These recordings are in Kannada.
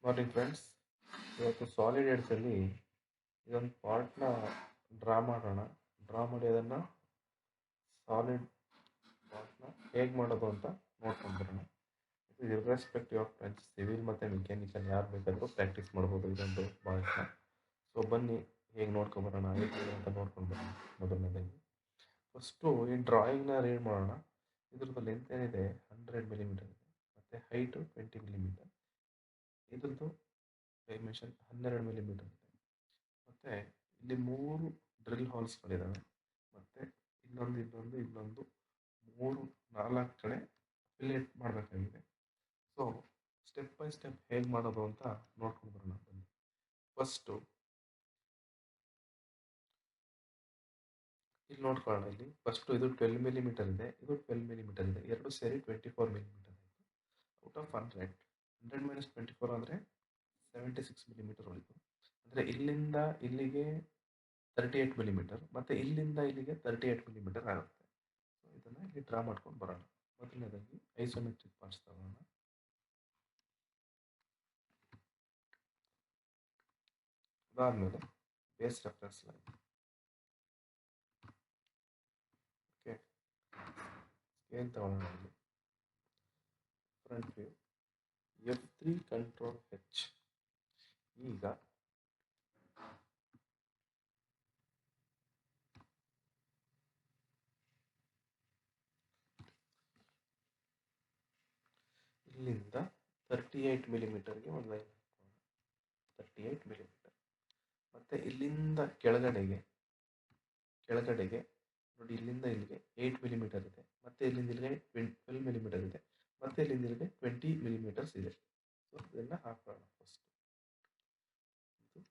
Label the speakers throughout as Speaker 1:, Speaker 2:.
Speaker 1: Morning friends. ಇವತ್ತು ಸಾಲಿಡ್ ಎಡ್ಸಲ್ಲಿ ಇದೊಂದು ಪಾರ್ಟ್ನ ಡ್ರಾ ಮಾಡೋಣ. ಡ್ರಾ ಮಾಡಿ ಅದನ್ನು ಸಾಲಿಡ್ ಪಾರ್ಟ್ನ ಹೇಗೆ ಮಾಡೋದು ಅಂತ ನೋಡ್ಕೊಂಡು ಬರೋಣ. ಇದು ಇರ್ರೆಸ್ಪೆಕ್ಟಿವ್ ಆಫ್ ಫ್ರೆಂಡ್ಸ್, ಸಿವಿಲ್ ಮತ್ತು ಮೆಕ್ಯಾನಿಕಲ್ ಯಾರು ಬೇಕಾದರೂ ಪ್ರಾಕ್ಟೀಸ್ ಮಾಡ್ಬೋದು ಇದೊಂದು ಪಾರ್ಟ್ನ. ಸೊ ಬನ್ನಿ ಹೇಗೆ ನೋಡ್ಕೊಂಬರೋಣ ಅಂತ ನೋಡ್ಕೊಂಡು ಬರೋಣ. ಮೊದಲನೇದಾಗಿ ಫಸ್ಟು ಈ ಡ್ರಾಯಿಂಗ್ನ ರೀಡ್ ಮಾಡೋಣ. ಇದ್ರದ್ದು ಲೆಂತ್ ಏನಿದೆ 100 ಮಿಲಿಮೀಟರ್ ಇದೆ ಮತ್ತು ಹೈಟು 20 ಮಿಲಿಮೀಟರ್. ಇದ್ರದ್ದು ಡೈಮೆನ್ಷನ್ 12 ಮಿಲಿಮೀಟರ್ ಇದೆ. ಮತ್ತು ಇಲ್ಲಿ 3 ಡ್ರಿಲ್ ಹಾಲ್ಸ್ಗಳಿದ್ದಾವೆ ಮತ್ತು ಇನ್ನೊಂದು 4 ಕಡೆ ಫಿಲೆಟ್ ಮಾಡಬೇಕಾಗಿದೆ. ಸೊ ಸ್ಟೆಪ್ ಬೈ ಸ್ಟೆಪ್ ಹೇಗೆ ಮಾಡೋದು ಅಂತ ನೋಡ್ಕೊಂಡು ಬರೋಣ ಬನ್ನಿ. ಫಸ್ಟು ಇಲ್ಲಿ ನೋಡ್ಕೊಳ್ಳೋಣ. ಇಲ್ಲಿ ಫಸ್ಟು ಇದು 12 ಮಿಲಿಮೀಟರ್ ಇದೆ, ಇದು 12 ಮಿಲಿಮೀಟರ್ ಇದೆ, ಎರಡು ಸೇರಿ 24 ಮಿಲಿಮೀಟರ್ ಆಯಿತು. ಔಟ್ ಆಫ್ 100 ಮೈನಸ್ 24 ಅಂದರೆ 76 ಮಿಲಿಮೀಟರ್ ಉಳಿತು. ಅಂದರೆ ಇಲ್ಲಿಂದ ಇಲ್ಲಿಗೆ 38 ಮಿಲಿಮೀಟರ್ ಮತ್ತು ಇಲ್ಲಿಂದ ಇಲ್ಲಿಗೆ 38 ಮಿಲಿಮೀಟರ್ ಆಗುತ್ತೆ. ಸೊ ಇದನ್ನು ಇಲ್ಲಿ ಡ್ರಾ ಮಾಡ್ಕೊಂಡು ಬರೋಣ. ಮೊದಲನೇದಾಗಿ ಐಸೋಮೆಟ್ರಿಕ್ ಪಾರ್ಟ್ಸ್ ತಗೋಣ. ಅದಾದಮೇಲೆ ಬೇಸ್ ರೆಫರೆನ್ಸ್ ಲೈನ್. ಓಕೆ, ಏನು ತಗೋಣ? ಇಲ್ಲಿ front view F3 control H. ಈಗ ಇಲ್ಲಿಂದ 38 ಮಿಲಿಮೀಟರ್ಗೆ ಒಂದು ಲೈನ್ ಹಾಕೋಣ. 38 ಮಿಲಿಮೀಟರ್. ಮತ್ತು ಇಲ್ಲಿಂದ ಕೆಳಗಡೆಗೆ ನೋಡಿ, ಇಲ್ಲಿಂದ ಇಲ್ಲಿಗೆ 8 ಮಿಲಿಮೀಟರ್ ಇದೆ, ಮತ್ತು ಇಲ್ಲಿಂದ ಇಲ್ಲಿಗೆ 12 ಮಿಲಿಮೀಟರ್ ಇದೆ, ಮತ್ತು ಇಲ್ಲಿಂದ ಇಲ್ಲಿಗೆ 20 ಮಿಲಿಮೀಟರ್ಸ್ ಇದೆ. ಸೊ ಇದನ್ನು ಹಾಕೋಣ. ಫಸ್ಟ್ ಇದು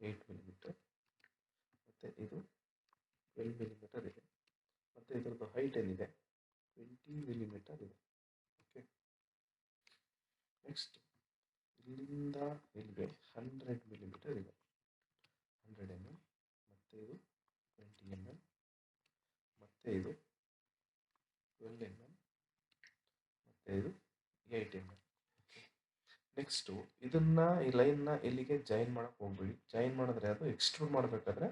Speaker 1: 8 ಮಿಲಿಮೀಟರ್ ಮತ್ತು ಇದು 12 ಮಿಲಿಮೀಟರ್ ಇದೆ, ಮತ್ತು ಇದರದ್ದು ಹೈಟ್ ಏನಿದೆ 20 ಮಿಲಿಮೀಟರ್ ಇದೆ. ಓಕೆ, ನೆಕ್ಸ್ಟ್ ಇಲ್ಲಿಂದ ಇಲ್ಲಿಗೆ 100 ಮಿಲಿಮೀಟರ್ ಇದೆ, 100 mm, ಮತ್ತು ಇದು 20 mm, ಮತ್ತು ಇದು 12 mm, ಮತ್ತು ಇದು 8 mm. ನೆಕ್ಸ್ಟು ಇದನ್ನು ಈ ಲೈನ್ನ ಇಲ್ಲಿಗೆ ಜಾಯಿನ್ ಮಾಡೋಕ್ಕೆ ಹೋಗ್ಬೇಡಿ. ಜಾಯಿನ್ ಮಾಡಿದ್ರೆ ಅದು ಎಕ್ಸ್ಟ್ರೂಡ್ ಮಾಡಬೇಕಾದ್ರೆ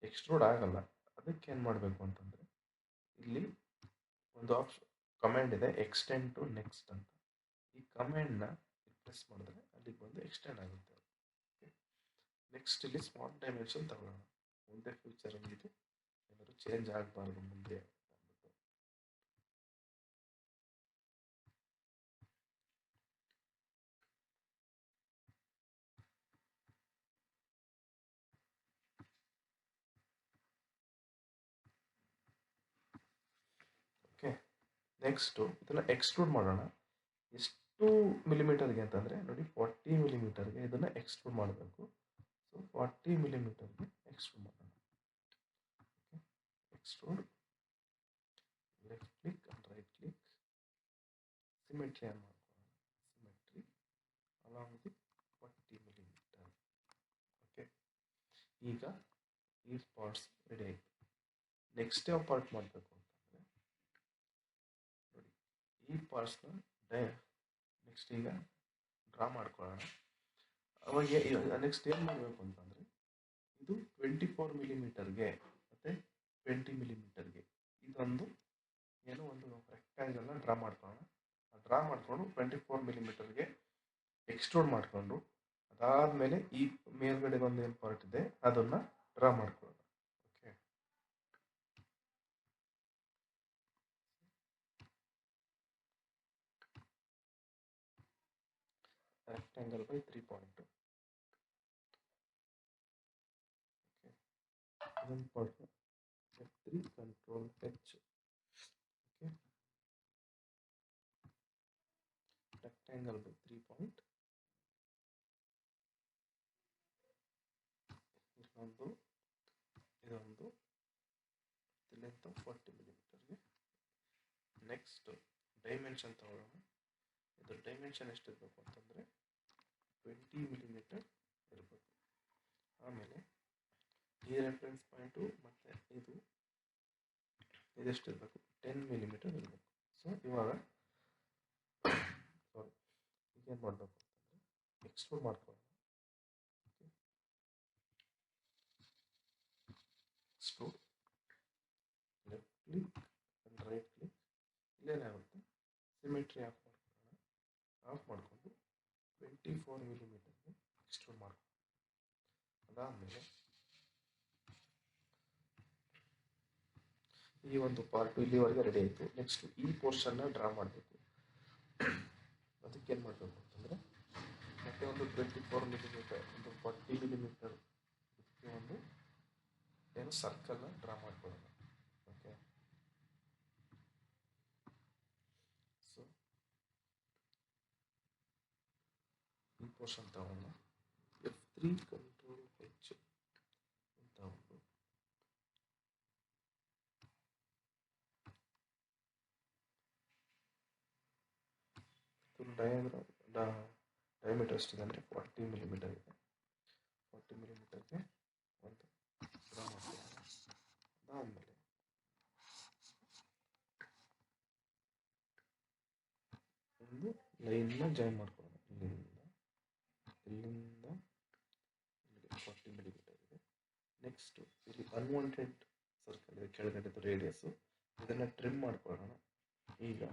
Speaker 1: ಎಕ್ಸ್ಟ್ರೂಡ್ ಆಗಲ್ಲ. ಅದಕ್ಕೆ ಏನು ಮಾಡಬೇಕು ಅಂತಂದರೆ ಇಲ್ಲಿ ಒಂದು ಕಮಾಂಡ್ ಇದೆ, ಎಕ್ಸ್ಟೆಂಡ್ ಟು ನೆಕ್ಸ್ಟ್ ಅಂತ. ಈ ಕಮಾಂಡ್ನ ಪ್ರೆಸ್ ಮಾಡಿದ್ರೆ ಅಲ್ಲಿಗೆ ಬಂದು ಎಕ್ಸ್ಟೆಂಡ್ ಆಗುತ್ತೆ. ನೆಕ್ಸ್ಟ್ ಇಲ್ಲಿ ಸ್ಮಾಲ್ ಡೈಮೆನ್ಷನ್ ತಗೊಳ್ಳೋಣ. ಮುಂದೆ ಫ್ಯೂಚರಲ್ಲಿ ಇದು ಏನಾದರೂ ಚೇಂಜ್ ಆಗಬಾರ್ದು ಮುಂದೆ ಅಂದ್ಬಿಟ್ಟು. ಓಕೆ, ನೆಕ್ಸ್ಟು ಇದನ್ನು ಎಕ್ಸ್ಟ್ರೂಡ್ ಮಾಡೋಣ. ಎಷ್ಟು ಮಿಲಿಮೀಟರ್ಗೆ ಅಂತಂದರೆ ನೋಡಿ, 40 ಮಿಲಿಮೀಟರ್ಗೆ ಇದನ್ನು ಎಕ್ಸ್ಟ್ರೂಡ್ ಮಾಡಬೇಕು. ಸೊ 40 ಮಿಲಿಮೀಟರ್ಗೆ ಎಕ್ಸ್ಟ್ರೂಡ್ ಮಾಡೋಣ. Okay, extrude, left click and right click, symmetry on ಮಾಡ್ಕೊಳ್ಳೋಣ. Symmetry along with 40 millimetre. Okay, ಈಗ ಈ ಪಾರ್ಟ್ಸ್ ರೆಡಿ ಆಯಿತು. ನೆಕ್ಸ್ಟ್ ಯಾವ ಪಾರ್ಟ್ ಮಾಡಬೇಕು ಅಂತಂದರೆ ನೋಡಿ, ಈ ಪಾರ್ಟ್ಸ್ನ ನೆಕ್ಸ್ಟ್ ಈಗ ಡ್ರಾ ಮಾಡ್ಕೊಳ್ಳೋಣ. ಅವಾಗ ನೆಕ್ಸ್ಟ್ ಏನು ಮಾಡಬೇಕು ಅಂತಂದರೆ ಇದು 24 ಮಿಲಿಮೀಟರ್ಗೆ ಮತ್ತು 20 ಮಿಲಿಮೀಟರ್ಗೆ ಇದೊಂದು ಏನೋ ಒಂದು ರೆಕ್ಟ್ಯಾಂಗಲ್ನ ಡ್ರಾ ಮಾಡ್ಕೊಳ್ಳೋಣ. ಡ್ರಾ ಮಾಡಿಕೊಂಡು 24 ಮಿಲಿಮೀಟರ್ಗೆ ಎಕ್ಸ್ಟ್ರೂಡ್ ಮಾಡಿಕೊಂಡು ಅದಾದಮೇಲೆ ಈ ಮೇಲ್ಗಡೆ ಒಂದು ಏನು ಪಾರ್ಟ್ ಇದೆ ಅದನ್ನು ಡ್ರಾ ಮಾಡ್ಕೊಳ್ಳೋಣ. Okay, rectangle by 3 point. Okay, ಇದೊಂದು part F3 control H. Okay, rectangle by 3 point. ಇದೊಂದು ಲೆಂತ್ 40 ಮಿಲಿಮೀಟರ್ಗೆ. ನೆಕ್ಸ್ಟ್ ಡೈಮೆನ್ಷನ್ ತಗೊಳ್ಳೋಣ. ಇದು ಡೈಮೆನ್ಷನ್ ಎಷ್ಟಿರಬೇಕು ಅಂತಂದರೆ 20 ಮಿಲಿಮೀಟರ್ ಇರಬೇಕು. ಆಮೇಲೆ ಈ ರೆಫರೆನ್ಸ್ ಪಾಯಿಂಟು ಮತ್ತು ಇದೆಷ್ಟಿರಬೇಕು 10 ಮಿಲಿಮೀಟರ್ ಇರಬೇಕು. ಸೊ ಇವಾಗ ಈಗೇನು ಮಾಡಬೇಕು ಅಂತಂದರೆ ಎಕ್ಸ್ಟ್ರೂಡ್ ಮಾಡ್ಕೊಳ್ಳೋಣ. Extrude, left click and right click. ಇಲ್ಲೇನಾಗುತ್ತೆ, ಸಿಮೆಟ್ರಿ ಆಫ್ ಮಾಡ್ಕೊಳ್ಳೋಣ. ಆಫ್ ಮಾಡಿಕೊಂಡು 24 ಮಿಲಿಮೀಟರ್ಗೆ ಎಕ್ಸ್ಟ್ರೂಡ್ ಮಾಡ್ಕೊಳ್ಳೋಣ. ಅದಾದಮೇಲೆ ಈ ಒಂದು ಪಾರ್ಟು ಇಲ್ಲಿವರೆಗೆ ರೆಡಿ ಆಯಿತು. ನೆಕ್ಸ್ಟ್ ಈ ಪೋರ್ಷನ್ನ ಡ್ರಾ ಮಾಡಬೇಕು. ಅದಕ್ಕೇನು ಮಾಡಬೇಕು ಅಂತಂದರೆ, ಮತ್ತೆ ಒಂದು 24 ಮಿಲಿಮೀಟರ್, ಒಂದು 40 ಮಿಲಿಮೀಟರ್ ಒಂದು ಏನು ಸರ್ಕಲ್ನ ಡ್ರಾ ಮಾಡ್ಕೊಳ್ಳೋಣ. ಓಕೆ, ಸೊ ಈ ಪೋರ್ಷನ್ ತಗೊಂಡು F3 ಕಂಟ್ರೋಲ್ H ಅಂತ ಒಂದು ಡಯಾಮೀಟರ್ ಎಷ್ಟಿದೆ ಅಂದರೆ 40 ಮಿಲಿಮೀಟರ್ ಇದೆ. 40 ಮಿಲಿಮೀಟರ್ಗೆ ಒಂದು ಡ್ರಾ ಮಾಡ್ಕೊಳ್ಳೋಣ. ಅದಾದಮೇಲೆ ಒಂದು ಲೈನ್ನ ಜಾಯಿನ್ ಮಾಡ್ಕೊಳ್ಳೋಣ. ಇಲ್ಲಿಂದ ಇಲ್ಲಿಂದ ಇಲ್ಲಿಗೆ 40 ಮಿಲಿಮೀಟರ್ ಇದೆ. ನೆಕ್ಸ್ಟ್ ಇಲ್ಲಿ ಅನ್ವಾಂಟೆಡ್ ಸರ್ಕಲ್ ಇದೆ, ಕೆಳಗಡೆದು ರೇಡಿಯಸ್ಸು. ಇದನ್ನು ಟ್ರಿಮ್ ಮಾಡ್ಕೊಳ್ಳೋಣ. ಈಗ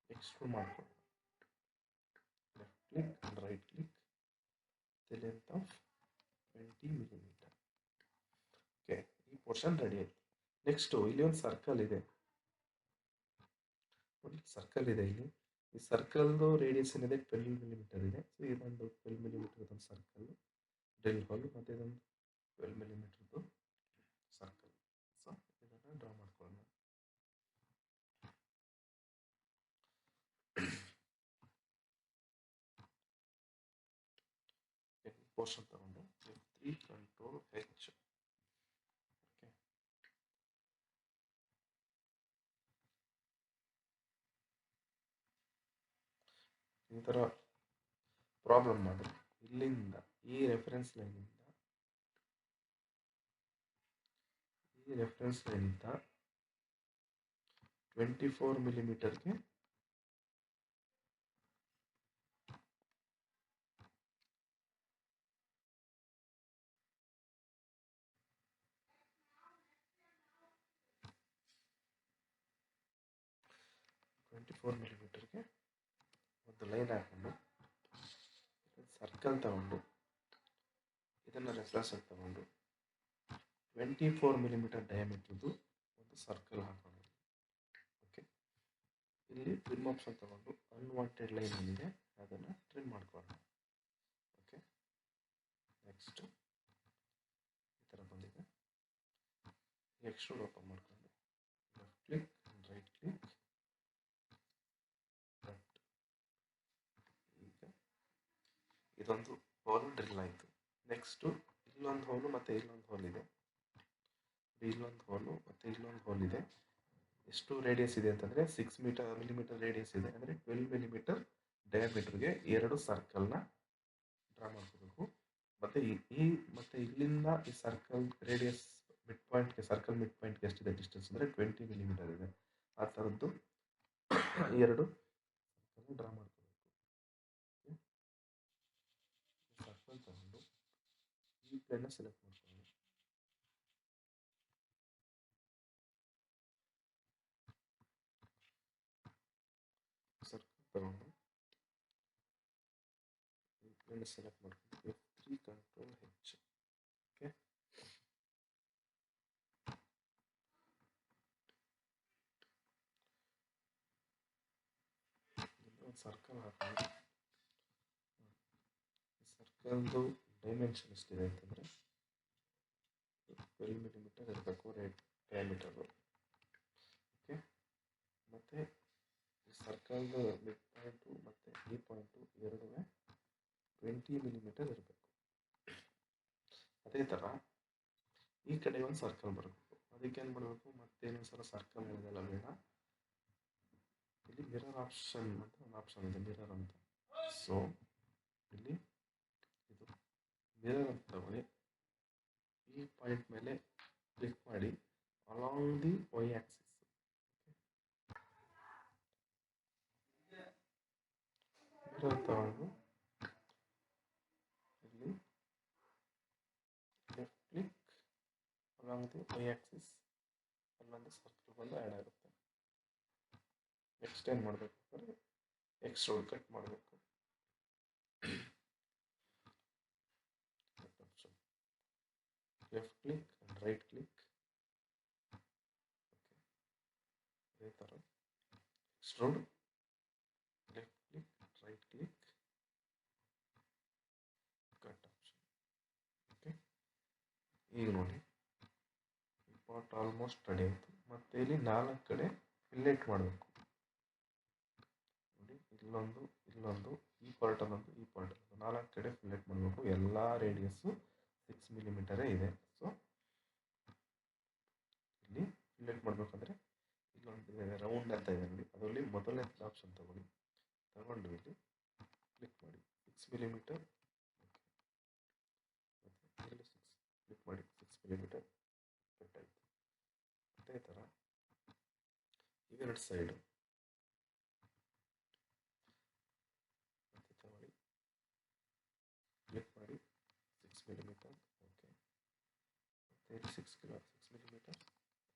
Speaker 1: ಎಕ್ಸ್ಟ್ರೂಡ್ ಮಾಡ್ಕೊಳ್ಳೋಣ. Left click and right click, the length of 20 millimetre. Okay, ಈ ಪೋರ್ಷನ್ ರೆಡಿ ಆಯಿತು. ನೆಕ್ಸ್ಟು ಇಲ್ಲಿ ಒಂದು ಸರ್ಕಲ್ ಇದೆ, ಸರ್ಕಲ್ ಇದೆ ಇಲ್ಲಿ. ಈ ಸರ್ಕಲ್ದು ರೇಡಿಯಸ್ ಏನಿದೆ 12 ಮಿಲಿಮೀಟರ್ ಇದೆ. ಸೊ ಇದೊಂದು 12 ಮಿಲಿಮೀಟರ್ ಒಂದು ಸರ್ಕಲ್ ಡ್ರಿಲ್ ಹೋಲ್, ಮತ್ತು ಇದೊಂದು 12 ಮಿಲಿಮೀಟರ್ದು ಸರ್ಕಲ್. ಸೊ ಇದನ್ನು ಡ್ರಾ ಮಾಡ್ಕೊಳ್ಳೋಣ. ಪೋರ್ಷನ್ ತಗೊಂಡು F3 ಕಂಟ್ರೋಲ್ H. ಓಕೆ, ಈ ಥರ ಪ್ರಾಬ್ಲಮ್ ಮಾಡಿ ಇಲ್ಲಿಂದ ಈ ರೆಫರೆನ್ಸ್ ಲೈನಿಂದ 24 ಮಿಲಿಮೀಟರ್ಗೆ ಒಂದು ಲೈನ್ ಹಾಕೊಂಡು ಸರ್ಕಲ್ ತಗೊಂಡು ಇದನ್ನು ರೆಫರೆನ್ಸ್ ಆಗಿ ತಗೊಂಡು 24 ಮಿಲಿಮೀಟರ್ ಡಯಾಮೀಟರ್ದು ಒಂದು ಸರ್ಕಲ್ ಹಾಕೋಣ. ಓಕೆ, ಇಲ್ಲಿ ಟ್ರಿಮ್ ಆಪ್ಷನ್ ತಗೊಂಡು ಅನ್ವಾಂಟೆಡ್ ಲೈನ್ ಏನಿದೆ ಅದನ್ನು ಟ್ರಿಮ್ ಮಾಡ್ಕೊಳ್ಳೋಣ. ಓಕೆ, ನೆಕ್ಸ್ಟ್ ಈ ಥರ ಬಂದಿದೆ. ಎಕ್ಸ್ಟ್ರೂಡ್ ಓಪನ್ ಮಾಡಿಕೊಂಡು left click and right click, cut. ಈಗ ಇದೊಂದು ಹೋಲ್ ಡ್ರಿಲ್ ಆಯಿತು. ನೆಕ್ಸ್ಟು ಇಲ್ಲೊಂದು ಹೋಲು ಮತ್ತು ಇಲ್ಲೊಂದು ಹೋಲ್ ಇದೆ. ಇಲ್ಲೊಂದು ಹೋಲು ಮತ್ತು ಇಲ್ಲೊಂದು ಹೋಲ್ ಇದೆ. ಎಷ್ಟು ರೇಡಿಯಸ್ ಇದೆ ಅಂತಂದರೆ 6 ಮಿಲಿಮೀಟರ್ ರೇಡಿಯಸ್ ಇದೆ. ಅಂದರೆ 12 ಮಿಲಿಮೀಟರ್ ಡಯಾಮೀಟರ್ಗೆ ಎರಡು ಸರ್ಕಲ್ನ ಡ್ರಾ ಮಾಡ್ಕೋಬೇಕು. ಮತ್ತು ಮತ್ತು ಇಲ್ಲಿಂದ ಈ ಸರ್ಕಲ್ ರೇಡಿಯಸ್ ಮಿಡ್ ಪಾಯಿಂಟ್ಗೆ, ಸರ್ಕಲ್ ಮಿಡ್ ಪಾಯಿಂಟ್ಗೆ ಎಷ್ಟಿದೆ ಡಿಸ್ಟೆನ್ಸ್ ಅಂದರೆ 20 ಮಿಲಿಮೀಟರ್ ಇದೆ. ಆ ಥರದ್ದು ಎರಡು ಸರ್ಕಲ್ನ ಡ್ರಾ ಮಾಡ್ಕೋಬೇಕು. ಸರ್ಕಲ್ ತಗೊಂಡು ಈ ಪ್ಲೇನ್ನ ಸೆಲೆಕ್ಟ್ ಮಾಡ್ಕೊಳ್ಳಿ. ಸರ್ಕಲ್ ತಗೊಂಡು ಈ ಪ್ಲೇನ್ನ ಸೆಲೆಕ್ಟ್ ಮಾಡ್ಕೊಂಡು F3 ಕಂಟ್ರೋಲ್ H. ಓಕೆ, ಒಂದು ಸರ್ಕಲ್ ಹಾಕೊಂಡು ಸರ್ಕಲ್ದು ಡೈಮೆನ್ಷನ್ ಎಷ್ಟಿದೆ ಅಂತಂದರೆ 12 ಮಿಲಿಮೀಟರ್ ಇರಬೇಕು ಡಯಾಮೀಟರು. ಓಕೆ, ಮತ್ತು ಈ ಸರ್ಕಲ್ದು ಮಿಡ್ ಪಾಯಿಂಟು ಮತ್ತು ಈ ಪಾಯಿಂಟು ಎರಡೂ 20 ಮಿಲಿಮೀಟರ್ ಇರಬೇಕು. ಅದೇ ಥರ ಈ ಕಡೆ ಒಂದು ಸರ್ಕಲ್ ಬರಬೇಕು. ಅದಕ್ಕೇನು ಮಾಡಬೇಕು, ಮತ್ತೇನು ಸಲ ಸರ್ಕಲ್ ಹೇಳಿದೆಲ್ಲ ಬೇಡ. ಇಲ್ಲಿ ಮಿರರ್ ಆಪ್ಷನ್ ಅಂತ ಒಂದು ಆಪ್ಷನ್ ಇದೆ, ಮಿರರ್ ಅಂತ. ಸೊ ಇಲ್ಲಿ ಇದು ಮಿರರ್ ಅಂತ ತಗೊಳ್ಳಿ. ಈ ಪಾಯಿಂಟ್ ಮೇಲೆ ಕ್ಲಿಕ್ ಮಾಡಿ ಅಲಾಂಗ್ ದಿ ವೈ ಆಕ್ಸಿಸ್ ತಗೊಂಡು ಇಲ್ಲಿ left click along the y axis ಅಲ್ಲೊಂದು ಸರ್ಕಲ್ ಬಂದು ಆ್ಯಡ್ ಆಗುತ್ತೆ. ನೆಕ್ಸ್ಟ್ ಏನು ಮಾಡಬೇಕು ಅಂದರೆ ಎಕ್ಸ್ಟ್ರೂಡ್ ಕಟ್ ಮಾಡಬೇಕು. Left click and right click, ಇದೇ ಥರ extrude, left click, right click, cut option. Okay, ಈಗ ನೋಡಿ ಈ ಪಾರ್ಟ್ ಆಲ್ಮೋಸ್ಟ್ ರೆಡಿ ಆಯಿತು. ಮತ್ತು ಇಲ್ಲಿ 4 ಕಡೆ ಫಿಲ್ಲೆಟ್ ಮಾಡಬೇಕು. ನೋಡಿ, ಇಲ್ಲೊಂದು, ಇಲ್ಲೊಂದು, ಈ ಪಾರ್ಟಲ್ಲೊಂದು, ಈ ಪಾರ್ಟಲ್ಲೊಂದು, 4 ಕಡೆ ಫಿಲ್ಲೆಟ್ ಮಾಡಬೇಕು. ಎಲ್ಲ ರೇಡಿಯಸ್ಸು 6 ಮಿಲಿಮೀಟರೇ ಇದೆ. ಸೊ ಇಲ್ಲಿ ಫಿಲ್ಲೆಟ್ ಮಾಡಬೇಕಂದ್ರೆ ಇಲ್ಲೊಂದು ರೌಂಡ್ ಅಂತ ಇದೆ ನೋಡಿ, ಅದರಲ್ಲಿ ಮೊದಲನೇ ಆಪ್ಷನ್ ತಗೊಂಡು ಇಲ್ಲಿ ಕ್ಲಿಕ್ ಮಾಡಿ 6 ಮಿಲಿಮೀಟರ್. ಮತ್ತು ಇಲ್ಲಿ 6 ಕ್ಲಿಕ್ ಮಾಡಿ 6 ಮಿಲಿಮೀಟರ್ ಕಟ್ ಆಯಿತು. ಅದೇ ಥರ ಇವೆರಡು ಸೈಡು ಮತ್ತೆ ತಗೊಳ್ಳಿ, ಕ್ಲಿಕ್ ಮಾಡಿ 6 ಮಿಲಿಮೀಟರ್. ಓಕೆ, ಮತ್ತು ಇಲ್ಲಿ 6 ಮಿಲಿಮೀಟರ್.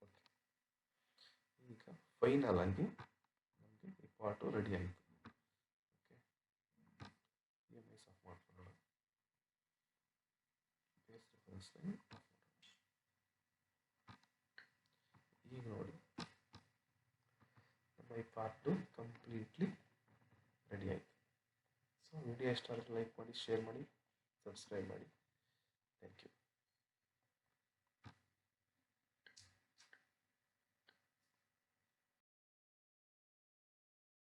Speaker 1: ಓಕೆ, ಈಗ ಫೈನಲ್ ಆಗಿ ನಮಗೆ ಈ ಪಾರ್ಟು ರೆಡಿ ಆಯಿತು. ಓಕೆ, EMS ಆಫ್ ಮಾಡ್ಕೊಳ್ಳೋಣ. ಬೇಸ್ ರೆಫರೆನ್ಸ್ ಲೈನ್ ಆಫ್ ಮಾಡೋಣ. ಈಗ ನೋಡಿ ನಮ್ಮ ಈ ಪಾರ್ಟು ಕಂಪ್ಲೀಟ್ಲಿ ರೆಡಿ ಆಯಿತು. ಸೊ ವಿಡಿಯೋ ಇಷ್ಟ ಆದರೆ ಲೈಕ್ ಮಾಡಿ, ಶೇರ್ ಮಾಡಿ, ಸಬ್ಸ್ಕ್ರೈಬ್ ಮಾಡಿ. Thank you.